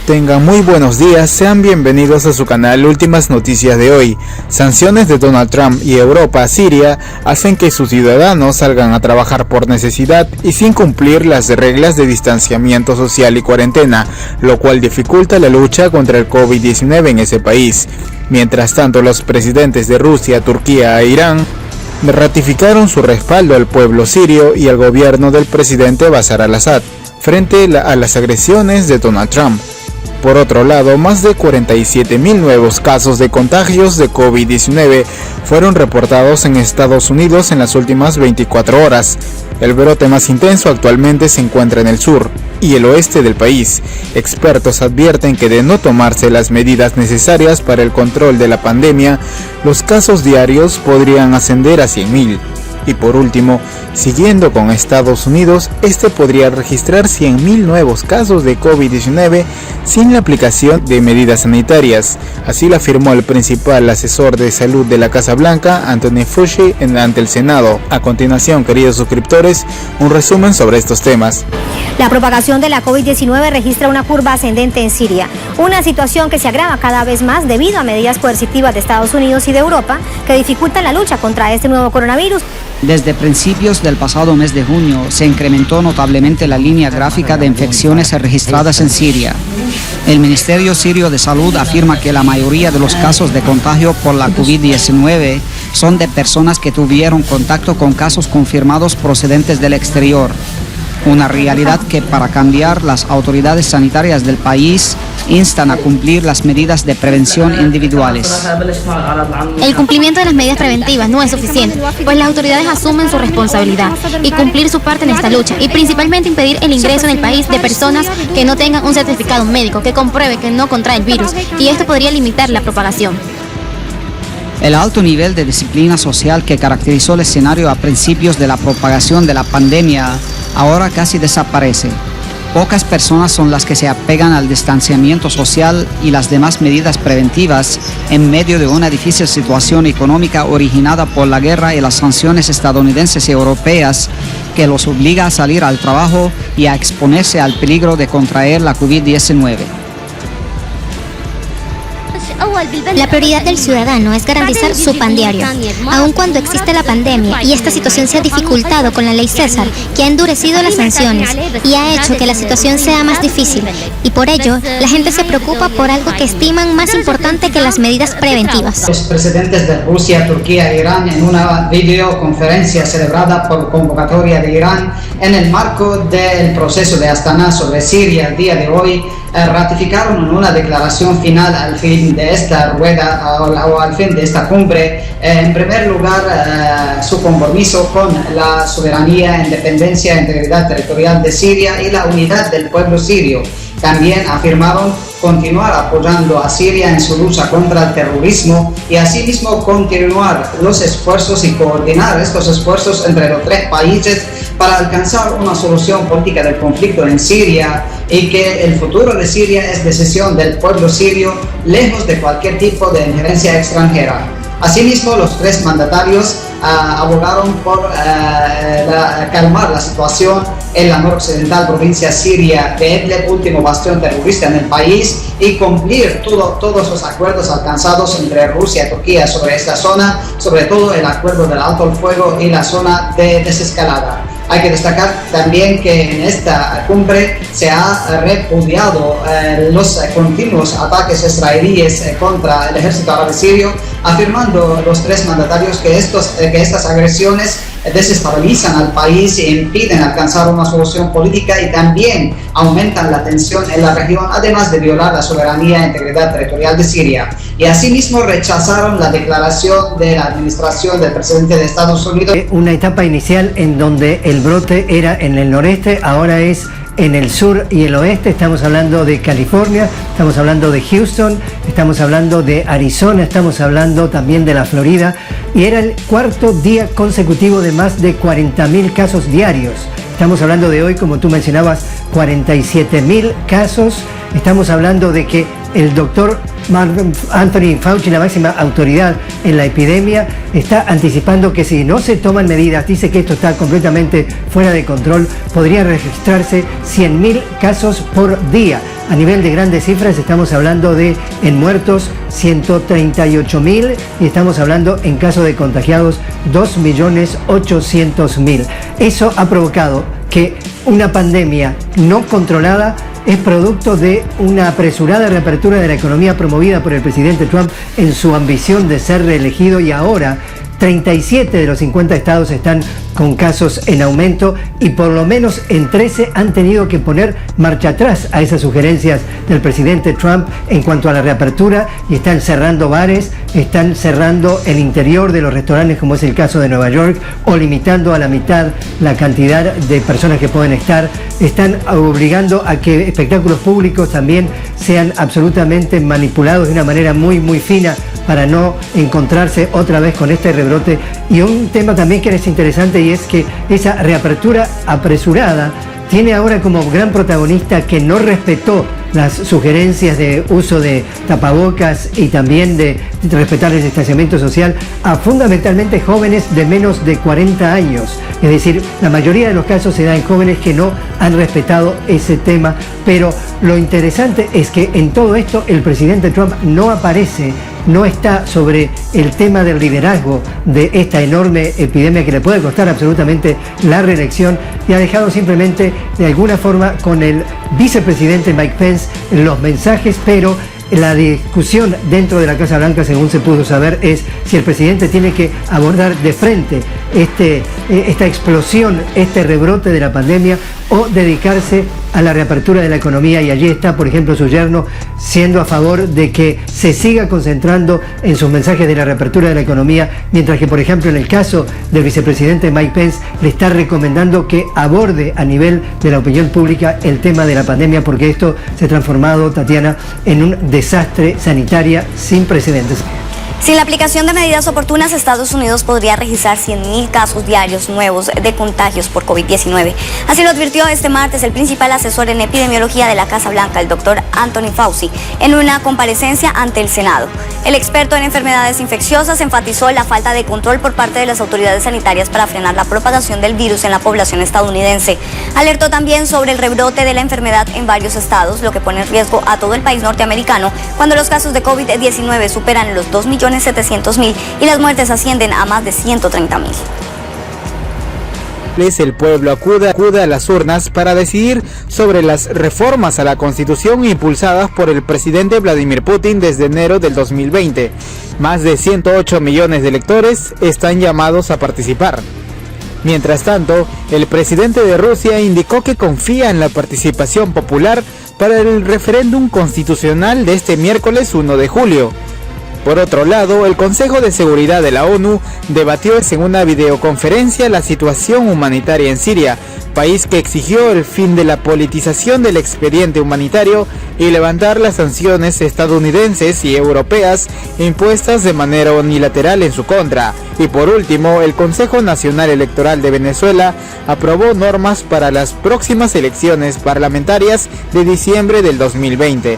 Tengan muy buenos días, sean bienvenidos a su canal Últimas Noticias de hoy. Sanciones de Donald Trump y Europa a Siria hacen que sus ciudadanos salgan a trabajar por necesidad y sin cumplir las reglas de distanciamiento social y cuarentena, lo cual dificulta la lucha contra el COVID-19 en ese país. Mientras tanto, los presidentes de Rusia, Turquía e Irán ratificaron su respaldo al pueblo sirio y al gobierno del presidente Bashar al-Assad frente a las agresiones de Donald Trump. Por otro lado, más de 47.000 nuevos casos de contagios de COVID-19 fueron reportados en Estados Unidos en las últimas 24 horas. El brote más intenso actualmente se encuentra en el sur y el oeste del país. Expertos advierten que de no tomarse las medidas necesarias para el control de la pandemia, los casos diarios podrían ascender a 100.000. Y por último, siguiendo con Estados Unidos, este podría registrar 100.000 nuevos casos de COVID-19 sin la aplicación de medidas sanitarias. Así lo afirmó el principal asesor de salud de la Casa Blanca, Anthony Fauci, ante el Senado. A continuación, queridos suscriptores, un resumen sobre estos temas. La propagación de la COVID-19 registra una curva ascendente en Siria, una situación que se agrava cada vez más debido a medidas coercitivas de Estados Unidos y de Europa que dificultan la lucha contra este nuevo coronavirus. Desde principios del pasado mes de junio se incrementó notablemente la línea gráfica de infecciones registradas en Siria. El Ministerio Sirio de Salud afirma que la mayoría de los casos de contagio por la COVID-19 son de personas que tuvieron contacto con casos confirmados procedentes del exterior. Una realidad que, para cambiar, las autoridades sanitarias del país instan a cumplir las medidas de prevención individuales. El cumplimiento de las medidas preventivas no es suficiente, pues las autoridades asumen su responsabilidad y cumplir su parte en esta lucha, y principalmente impedir el ingreso en el país de personas que no tengan un certificado médico que compruebe que no contrae el virus, y esto podría limitar la propagación. El alto nivel de disciplina social que caracterizó el escenario a principios de la propagación de la pandemia ahora casi desaparece. Pocas personas son las que se apegan al distanciamiento social y las demás medidas preventivas en medio de una difícil situación económica originada por la guerra y las sanciones estadounidenses y europeas que los obliga a salir al trabajo y a exponerse al peligro de contraer la COVID-19. La prioridad del ciudadano es garantizar su pan diario, aun cuando existe la pandemia y esta situación se ha dificultado con la ley César, que ha endurecido las sanciones y ha hecho que la situación sea más difícil, y por ello la gente se preocupa por algo que estiman más importante que las medidas preventivas. Los presidentes de Rusia, Turquía e Irán, en una videoconferencia celebrada por convocatoria de Irán en el marco del proceso de Astana sobre Siria el día de hoy, ratificaron una declaración final al fin de esta rueda o al fin de esta cumbre. En primer lugar, su compromiso con la soberanía, independencia e integridad territorial de Siria y la unidad del pueblo sirio. También afirmaron continuar apoyando a Siria en su lucha contra el terrorismo y asimismo continuar los esfuerzos y coordinar estos esfuerzos entre los tres países para alcanzar una solución política del conflicto en Siria, y que el futuro de Siria es decisión del pueblo sirio, lejos de cualquier tipo de injerencia extranjera. Asimismo, los tres mandatarios abogaron por calmar la situación en la noroccidental provincia siria de Idlib, último bastión terrorista en el país, y cumplir todos los acuerdos alcanzados entre Rusia y Turquía sobre esta zona, sobre todo el acuerdo del alto el fuego y la zona de desescalada. Hay que destacar también que en esta cumbre se ha repudiado los continuos ataques israelíes contra el ejército árabe sirio, afirmando los tres mandatarios que estas agresiones desestabilizan al país e impiden alcanzar una solución política y también aumentan la tensión en la región, además de violar la soberanía e integridad territorial de Siria. Y asimismo rechazaron la declaración de la administración del presidente de Estados Unidos. Una etapa inicial en donde el brote era en el noreste, ahora es en el sur y el oeste. Estamos hablando de California, estamos hablando de Houston, estamos hablando de Arizona, estamos hablando también de la Florida, y era el cuarto día consecutivo de más de 40.000 casos diarios. Estamos hablando de hoy, como tú mencionabas, 47.000 casos. Estamos hablando de que el doctor Anthony Fauci, la máxima autoridad en la epidemia, está anticipando que si no se toman medidas, dice que esto está completamente fuera de control, podría registrarse 100.000 casos por día. A nivel de grandes cifras estamos hablando de en muertos 138.000 y estamos hablando en caso de contagiados 2.800.000. Eso ha provocado que una pandemia no controlada es producto de una apresurada reapertura de la economía promovida por el presidente Trump en su ambición de ser reelegido, y ahora 37 de los 50 estados están con casos en aumento y por lo menos en 13 han tenido que poner marcha atrás a esas sugerencias del presidente Trump en cuanto a la reapertura, y están cerrando bares, están cerrando el interior de los restaurantes, como es el caso de Nueva York, o limitando a la mitad la cantidad de personas que pueden estar. Están obligando a que espectáculos públicos también sean absolutamente manipulados de una manera muy fina para no encontrarse otra vez con este rebrote. Y un tema también que es interesante, y es que esa reapertura apresurada tiene ahora como gran protagonista que no respetó las sugerencias de uso de tapabocas y también de respetar el distanciamiento social a fundamentalmente jóvenes de menos de 40 años. Es decir, la mayoría de los casos se da en jóvenes que no han respetado ese tema, pero lo interesante es que en todo esto el presidente Trump no aparece, no está sobre el tema del liderazgo de esta enorme epidemia que le puede costar absolutamente la reelección, y ha dejado simplemente de alguna forma con el vicepresidente Mike Pence los mensajes, pero la discusión dentro de la Casa Blanca, según se pudo saber, es si el presidente tiene que abordar de frente esta explosión, este rebrote de la pandemia, o dedicarse a la reapertura de la economía. Y allí está, por ejemplo, su yerno siendo a favor de que se siga concentrando en sus mensajes de la reapertura de la economía, mientras que, por ejemplo, en el caso del vicepresidente Mike Pence, le está recomendando que aborde a nivel de la opinión pública el tema de la pandemia, porque esto se ha transformado, Tatiana, en un desastre sanitario sin precedentes. Sin la aplicación de medidas oportunas, Estados Unidos podría registrar 100.000 casos diarios nuevos de contagios por COVID-19. Así lo advirtió este martes el principal asesor en epidemiología de la Casa Blanca, el doctor Anthony Fauci, en una comparecencia ante el Senado. El experto en enfermedades infecciosas enfatizó la falta de control por parte de las autoridades sanitarias para frenar la propagación del virus en la población estadounidense. Alertó también sobre el rebrote de la enfermedad en varios estados, lo que pone en riesgo a todo el país norteamericano cuando los casos de COVID-19 superan los 2.700.000 y las muertes ascienden a más de 130.000. El pueblo acude a las urnas para decidir sobre las reformas a la Constitución impulsadas por el presidente Vladimir Putin desde enero del 2020. Más de 108 millones de electores están llamados a participar. Mientras tanto, el presidente de Rusia indicó que confía en la participación popular para el referéndum constitucional de este miércoles 1 de julio. Por otro lado, el Consejo de Seguridad de la ONU debatió en una videoconferencia la situación humanitaria en Siria, país que exigió el fin de la politización del expediente humanitario y levantar las sanciones estadounidenses y europeas impuestas de manera unilateral en su contra. Y por último, el Consejo Nacional Electoral de Venezuela aprobó normas para las próximas elecciones parlamentarias de diciembre del 2020.